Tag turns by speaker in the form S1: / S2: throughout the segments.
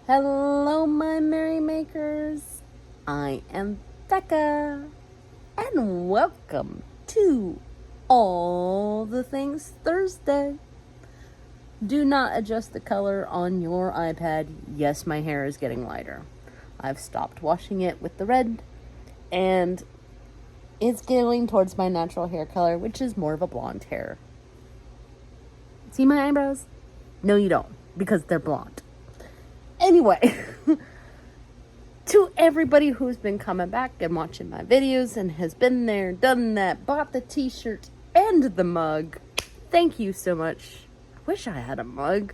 S1: Hello, my merrymakers. I am Becca, and welcome to All the Things Thursday. Do not adjust the color on your iPad. Yes, my hair is getting lighter. I've stopped washing it with the red, and it's going towards my natural hair color, which is more of a blonde hair. See my eyebrows? No, you don't, because they're blonde. Anyway, to everybody who's been coming back and watching my videos and has been there, done that, bought the t-shirt and the mug, thank you so much. I wish I had a mug.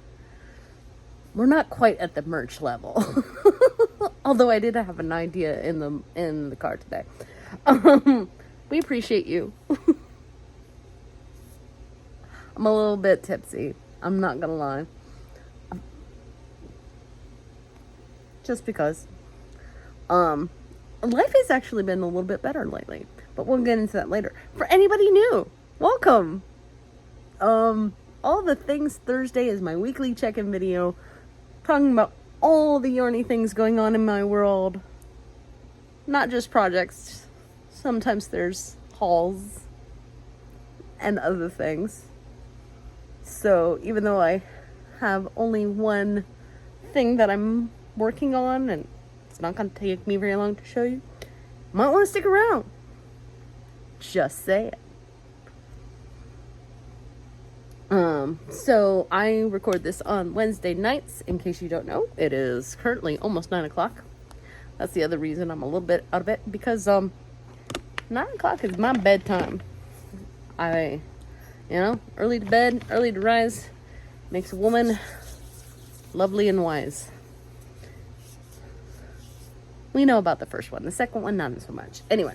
S1: We're not quite at the merch level. Although I did have an idea in the car today. We appreciate you. I'm a little bit tipsy. I'm not gonna lie. Just because. Life has actually been a little bit better lately, but we'll get into that later. For anybody new, welcome. All the Things Thursday is my weekly check-in video, talking about all the yarny things going on in my world. Not just projects. Sometimes there's hauls and other things. So even though I have only one thing that I'm working on, and it's not going to take me very long to show you, might want to stick around. Just say it. So I record this on Wednesday nights. In case you don't know, it is currently almost 9 o'clock. That's the other reason I'm a little bit out of it, because 9 o'clock is my bedtime. Early to bed, early to rise makes a woman lovely and wise. We know about the first one. The second one, not so much. Anyway.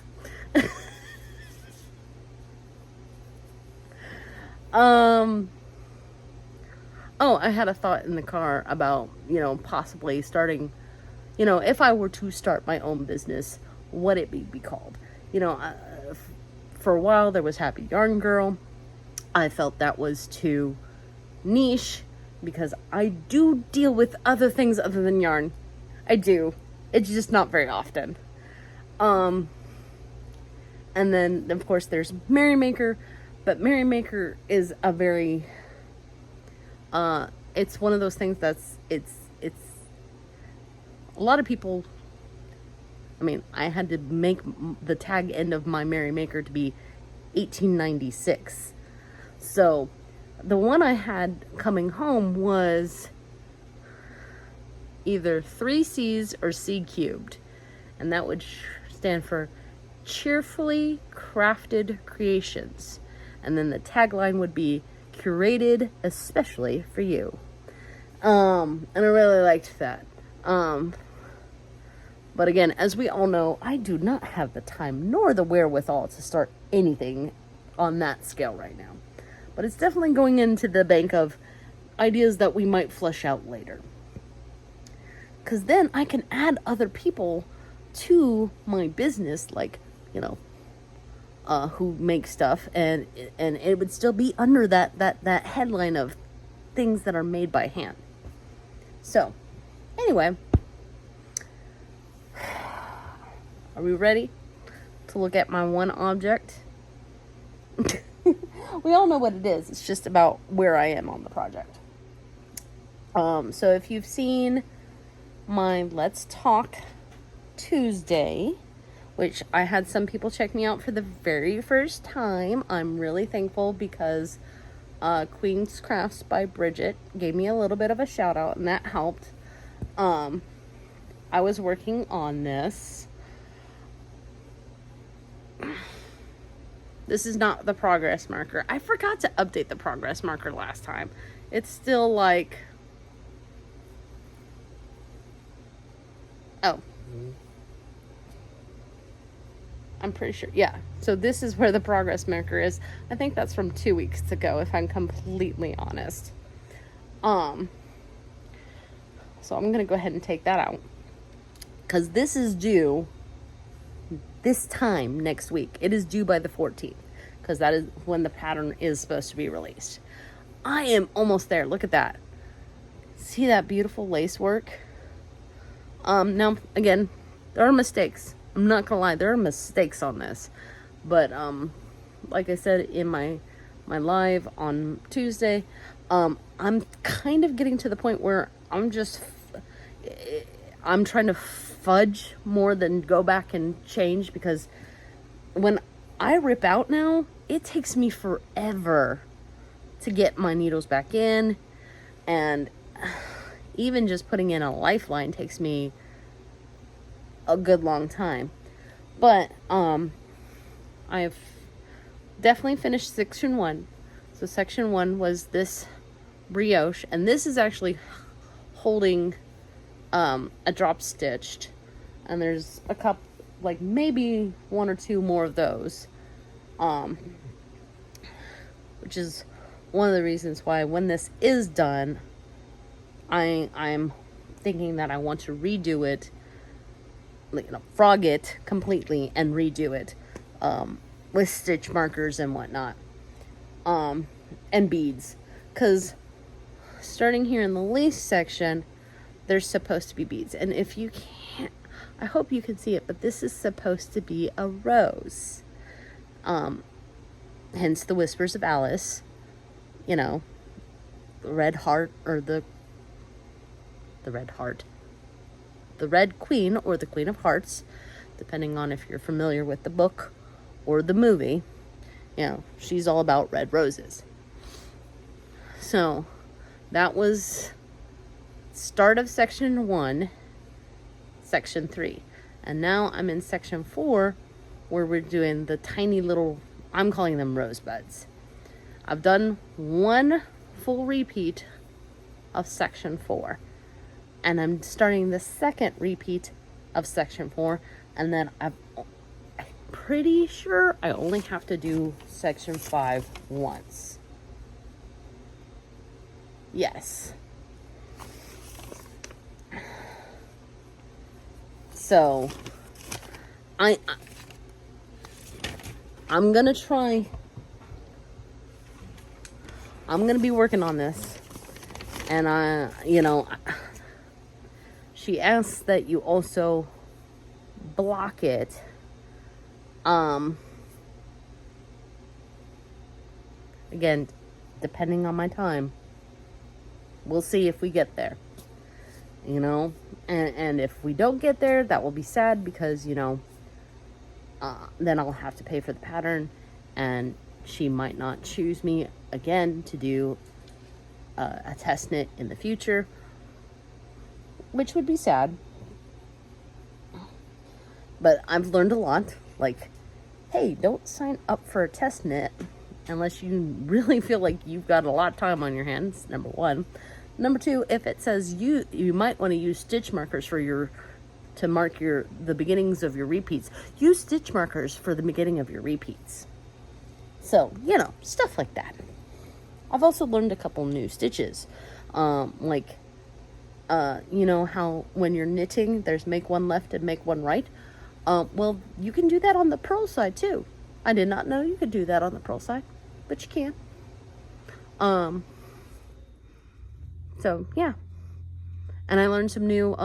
S1: I had a thought in the car about, possibly starting, if I were to start my own business, what it be called? For a while there was Happy Yarn Girl. I felt that was too niche, because I do deal with other things other than yarn. I do. It's just not very often. And then, of course, there's Merrymaker. But Merrymaker is a very... it's one of those things that's... It's... A lot of people... I had to make the tag end of my Merrymaker to be 1896. So, the one I had coming home was either 3 C's or C cubed, and that would stand for Cheerfully Crafted Creations, and then the tagline would be curated especially for you. And I really liked that. But again, as we all know, I do not have the time nor the wherewithal to start anything on that scale right now. But it's definitely going into the bank of ideas that we might flesh out later. Because then I can add other people to my business, like, who make stuff, and it would still be under that headline of things that are made by hand. So, anyway, are we ready to look at my one object? We all know what it is. It's just about where I am on the project. So if you've seen my Let's Talk Tuesday, which I had some people check me out for the very first time, I'm really thankful, because Queen's Crafts by Bridget gave me a little bit of a shout out, and that helped. I was working on this. This is not the progress marker. I forgot to update the progress marker last time. It's still like... Oh. I'm pretty sure. Yeah. So this is where the progress marker is. I think that's from 2 weeks ago, if I'm completely honest. So I'm going to go ahead and take that out, because this is due this time next week. It is due by the 14th, because that is when the pattern is supposed to be released. I am almost there. Look at that. See that beautiful lace work? Now, again, there are mistakes. I'm not gonna lie, there are mistakes on this. But, like I said in my live on Tuesday, I'm kind of getting to the point where I'm trying to fudge more than go back and change, because when I rip out now, it takes me forever to get my needles back in, and even just putting in a lifeline takes me a good long time. But I've definitely finished section 1. So section 1 was this brioche, and this is actually holding a drop stitched, and there's a couple, like maybe 1 or 2 more of those, which is one of the reasons why when this is done, I'm thinking that I want to redo it, frog it completely and redo it, with stitch markers and whatnot, and beads, because starting here in the lace section, there's supposed to be beads, and if you can't, I hope you can see it, but this is supposed to be a rose, hence the Whispers of Alice, the red heart, or the red heart, the Red Queen, or the Queen of Hearts, depending on if you're familiar with the book or the movie. She's all about red roses. So that was start of section 1, section 3. And now I'm in section 4, where we're doing the tiny little, I'm calling them rosebuds. I've done 1 full repeat of section 4. And I'm starting the second repeat of section 4. And then I'm pretty sure I only have to do section 5 once. Yes. So I'm gonna try. I'm gonna be working on this, and she asks that you also block it. Again, depending on my time, we'll see if we get there. And if we don't get there, that will be sad, because then I'll have to pay for the pattern, and she might not choose me again to do a test knit in the future, which would be sad. But I've learned a lot. Like, hey, don't sign up for a test knit unless you really feel like you've got a lot of time on your hands, number 1. Number 2, if it says you might want to use stitch markers to mark the beginnings of your repeats, use stitch markers for the beginning of your repeats. So, stuff like that. I've also learned a couple new stitches. How when you're knitting, there's make one left and make one right. Well, you can do that on the purl side too. I did not know you could do that on the purl side, but you can. So yeah, and I learned some new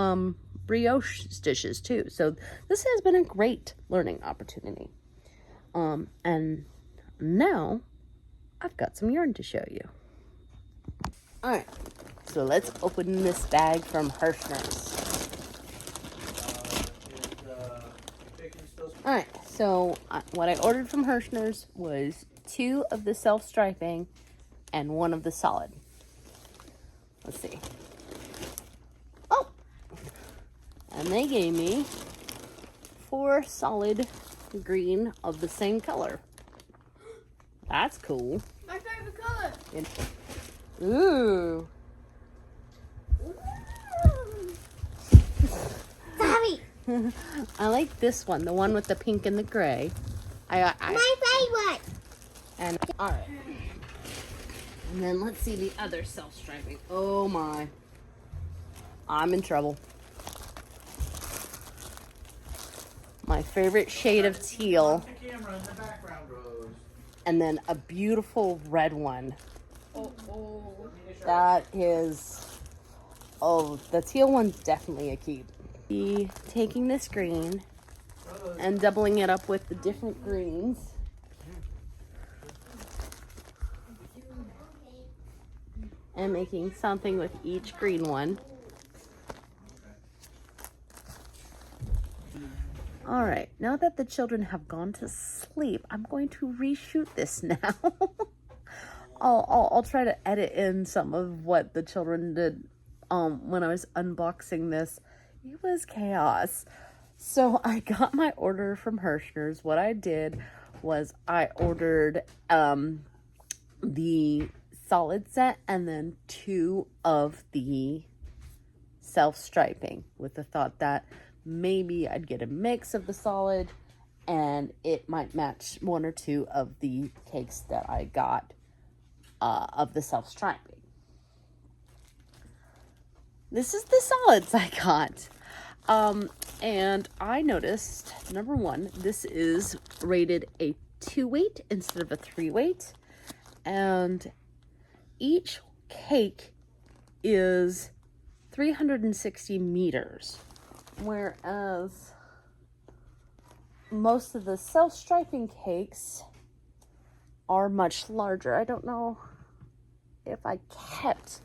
S1: brioche stitches too. So this has been a great learning opportunity. And now I've got some yarn to show you. All right, so let's open this bag from Hirschner's. All right, so what I ordered from Hirschner's was 2 of the self-striping and 1 of the solid. Let's see. Oh! And they gave me 4 solid green of the same color. That's cool.
S2: My favorite color.
S1: Ooh.
S2: Sorry.
S1: I like this one, the one with the pink and the gray.
S2: My favorite.
S1: And all right. And then let's see the other self-striping. Oh my. I'm in trouble. My favorite shade of teal. And then a beautiful red one. That is... Oh, the teal one's definitely a keep. be taking this green and doubling it up with the different greens. And making something with each green one. All right, now that the children have gone to sleep, I'm going to reshoot this now. I'll try to edit in some of what the children did when I was unboxing this. It was chaos. So I got my order from Hirschner's. What I did was I ordered the solid set and then 2 of the self-striping, with the thought that maybe I'd get a mix of the solid and it might match 1 or 2 of the cakes that I got of the self-striping. This is the solids I got. And I noticed, number 1, this is rated a 2 weight instead of a 3 weight. And each cake is 360 meters. Whereas most of the self-striping cakes are much larger. I don't know if I kept...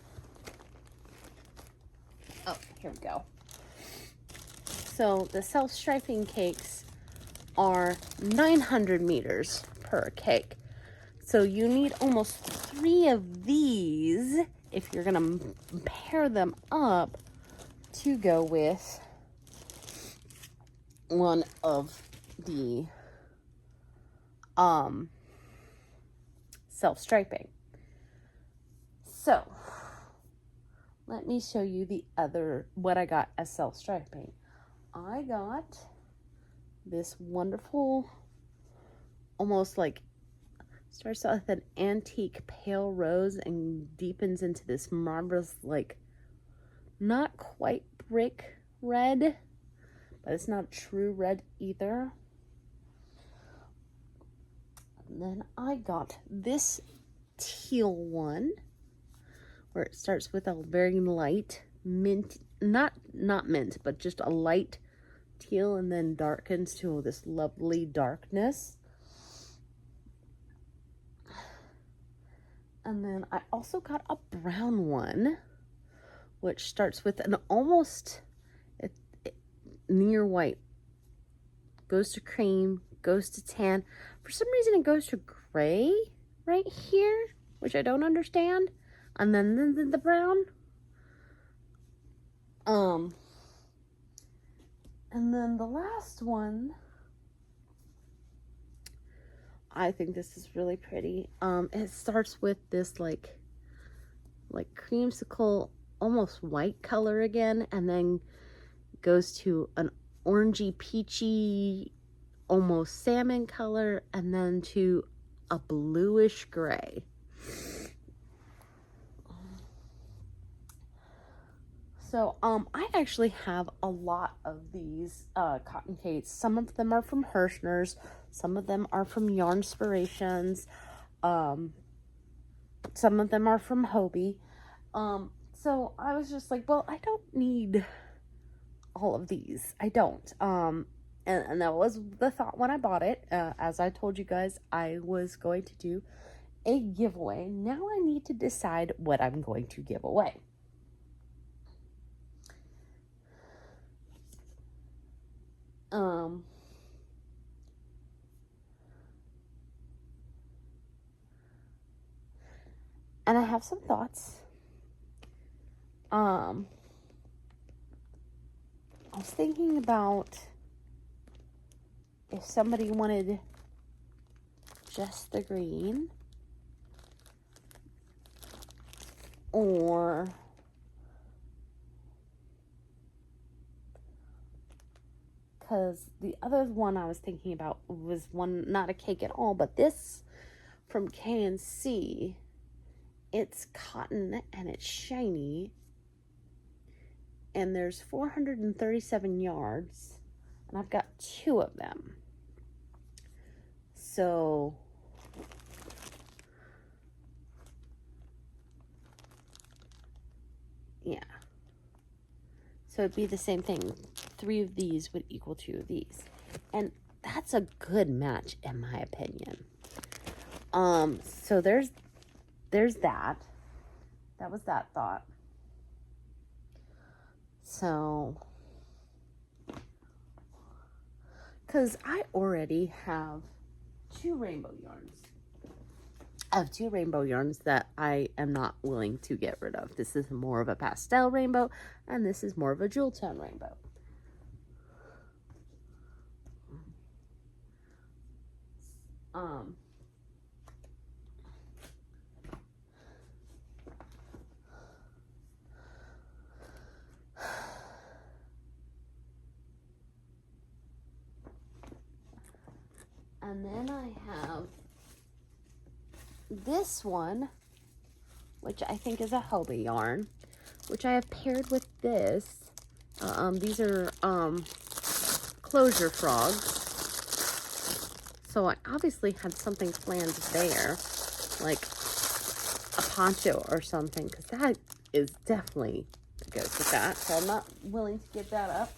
S1: Oh, here we go. So the self-striping cakes are 900 meters per cake. So you need almost 3 of these if you're going to pair them up to go with one of the self-striping. So let me show you the other, what I got as self-striping. I got this wonderful, almost like, starts out with an antique pale rose and deepens into this marvelous, like, not quite brick red, but it's not true red either. And then I got this teal one, where it starts with a very light mint, not mint, but just a light teal, and then darkens to this lovely darkness. And then I also got a brown one, which starts with an almost near white, goes to cream, goes to tan. For some reason it goes to gray right here, which I don't understand. And then the brown. And then the last one, I think this is really pretty. It starts with this like creamsicle, almost white color again, and then goes to an orangey peachy, almost salmon color, and then to a bluish gray. So I actually have a lot of these cotton cakes. Some of them are from Hirschner's, some of them are from Yarnspirations, some of them are from Hobie. So I was just like, well, I don't need all of these. I don't. And that was the thought when I bought it. As I told you guys, I was going to do a giveaway. Now I need to decide what I'm going to give away. And I have some thoughts. I was thinking about if somebody wanted just the green, or because the other one I was thinking about was one, not a cake at all, but this from K&C. It's cotton and it's shiny, and there's 437 yards, and I've got 2 of them. So yeah, So it'd be the same thing. 3 of these would equal 2 of these. And that's a good match in my opinion. So there's that. That was that thought. So, because I already have 2 rainbow yarns. I have 2 rainbow yarns that I am not willing to get rid of. This is more of a pastel rainbow, and this is more of a jewel tone rainbow. And then I have this one, which I think is a Hobie yarn, which I have paired with this. These are closure frogs. So I obviously had something planned there, like a poncho or something, because that is definitely goes with that. So I'm not willing to give that up.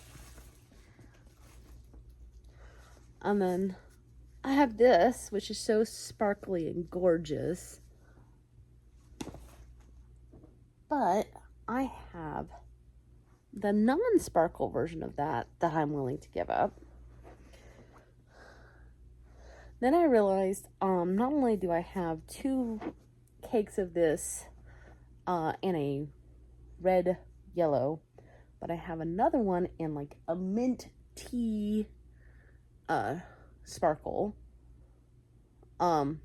S1: And then I have this, which is so sparkly and gorgeous. But I have the non-sparkle version of that I'm willing to give up. Then I realized not only do I have 2 cakes of this in a red yellow, but I have another one in like a mint tea sparkle. I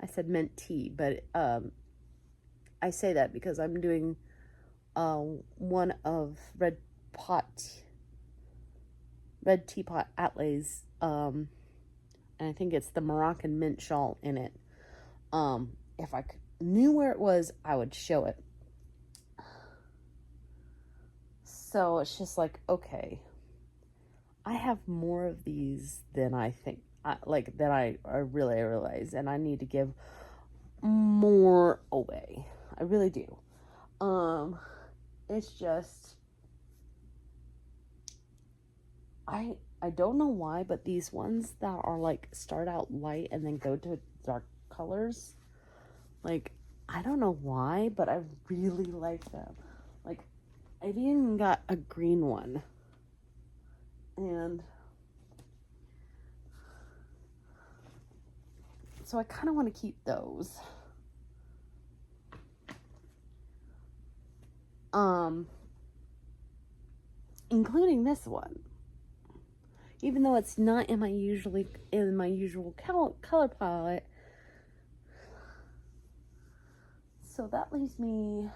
S1: said mint tea, but I say that because I'm doing one of red teapot Atlay's, and I think it's the Moroccan mint shawl in it. If I knew where it was, I would show it. So it's just like, okay, I have more of these than I think, than I really realize, and I need to give more away. I really do. It's just, I don't know why, but these ones that are like start out light and then go to dark colors, like, I don't know why, but I really like them. Like, I've even got a green one, and so I kind of want to keep those. Including this one, even though it's not in my usual color palette. So that leaves me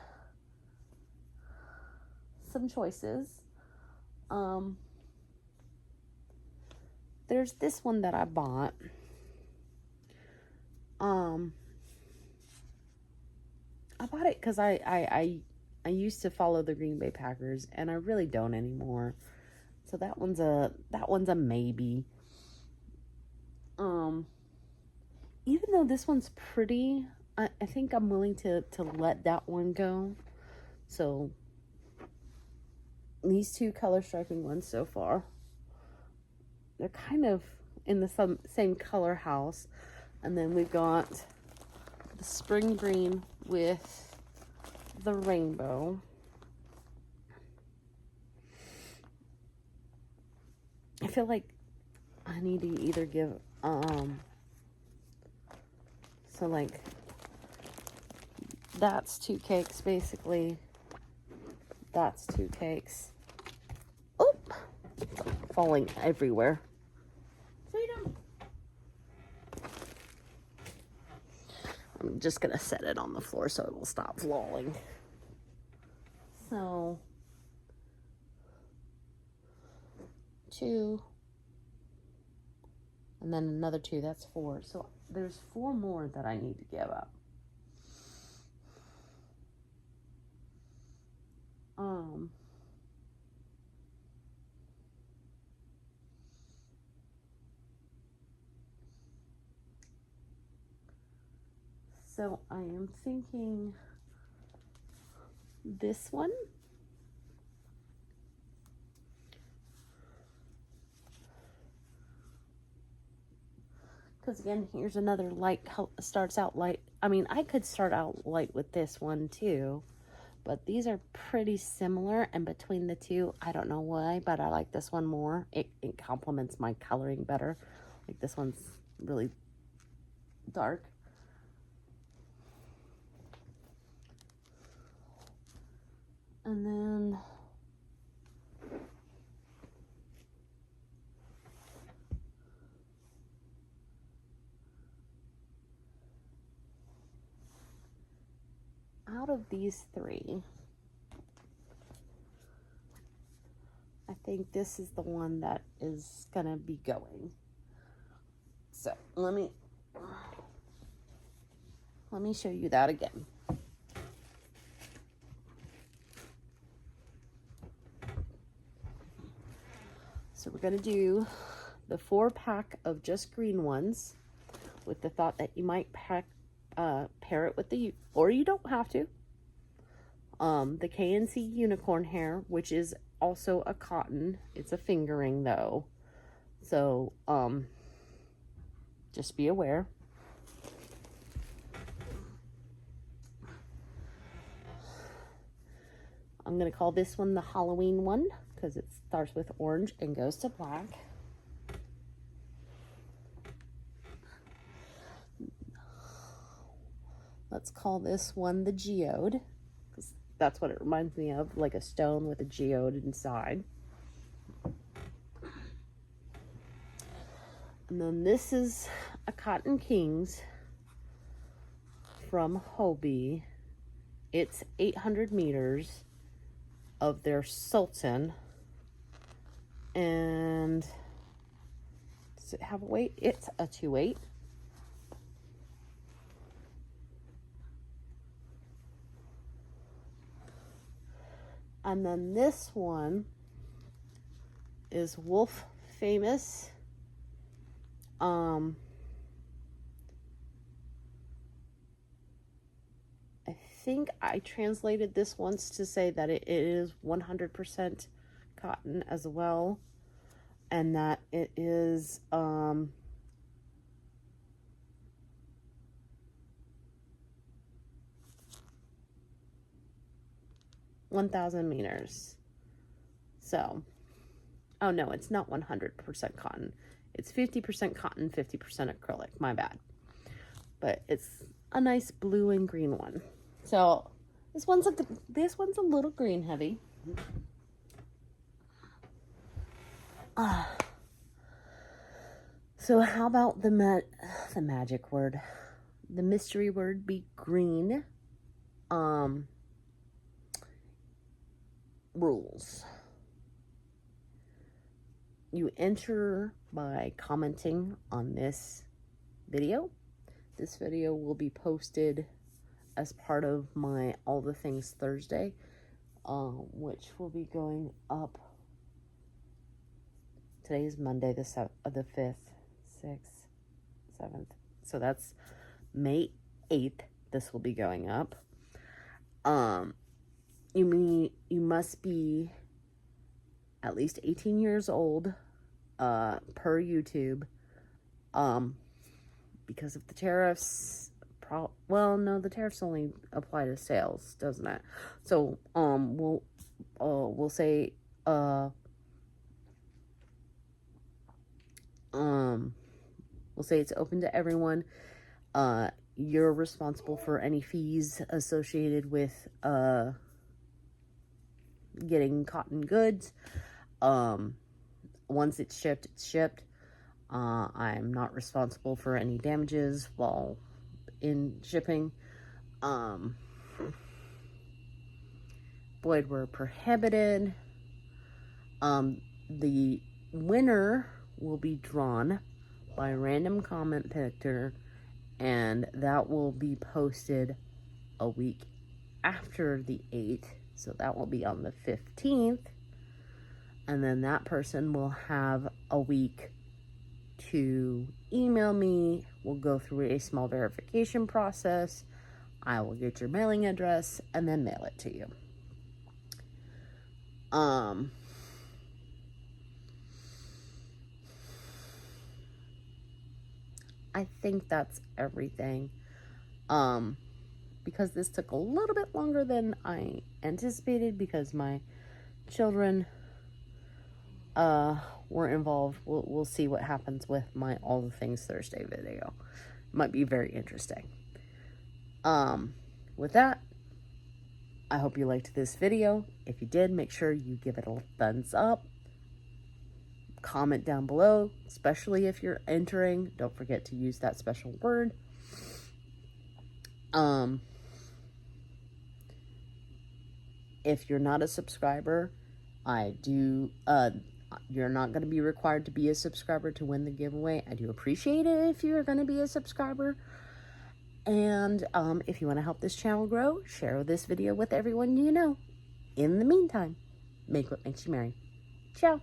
S1: some choices. There's this one that I bought. I bought it because I used to follow the Green Bay Packers, and I really don't anymore. So that one's a maybe. Even though this one's pretty, I think I'm willing to let that one go. So these 2 color striping ones so far, they're kind of in the same color house. And then we've got the spring green with the rainbow. I feel like I need to either give so like that's 2 cakes basically. That's 2 cakes. Oh, it's falling everywhere. Freedom. I'm just gonna set it on the floor so it will stop falling. So 2, and then another 2, that's 4. So there's 4 more that I need to give up. So I am thinking this one, Because again, here's another light, starts out light. I mean, I could start out light with this one too, but these are pretty similar, and between the two, I don't know why, but I like this one more. It complements my coloring better. Like this one's really dark. And then out of these three, I think this is the one that is gonna be going. So let me show you that again. So we're gonna do the 4-pack of just green ones, with the thought that you might pair it with the, or you don't have to. The K&C unicorn hair, which is also a cotton. It's a fingering though, so just be aware. I'm gonna call this one the Halloween one because it starts with orange and goes to black. Let's call this one the geode, because that's what it reminds me of, like a stone with a geode inside. And then this is a Cotton Kings from Hobie. It's 800 meters of their Sultan. And does it have a weight? It's a 2/8. And then this one is Wolf Famous. I think I translated this once to say that it is 100% cotton as well, and that it is 1,000 meters. So, oh no, it's not 100% cotton. It's 50% cotton, 50% acrylic. My bad. But it's a nice blue and green one. So this one's a little green heavy. So how about the magic word? The mystery word be green. Rules. You enter by commenting on this video. This video will be posted as part of my All the Things Thursday, which will be going up. Today is Monday, the 5th, 6th, 7th. So that's May 8th. This will be going up. You must be at least 18 years old, per YouTube, because of the tariffs. Well, no, the tariffs only apply to sales, doesn't it? So, we'll say, it's open to everyone. You're responsible for any fees associated with, getting cotton goods. Once it's shipped, it's shipped. I'm not responsible for any damages while in shipping. Void were prohibited. The winner will be drawn by a random comment picker, and that will be posted a week after the 8th. So that will be on the 15th. And then that person will have a week to email me. We'll go through a small verification process. I will get your mailing address and then mail it to you. I think that's everything. Because this took a little bit longer than I anticipated because my children were involved. We'll see what happens with my All the Things Thursday video. Might be very interesting. With that, I hope you liked this video. If you did, make sure you give it a thumbs up. Comment down below, especially if you're entering. Don't forget to use that special word. If you're not a subscriber, you're not going to be required to be a subscriber to win the giveaway. I do appreciate it if you're going to be a subscriber. And if you want to help this channel grow, share this video with everyone you know. In the meantime, make what makes you merry. Ciao.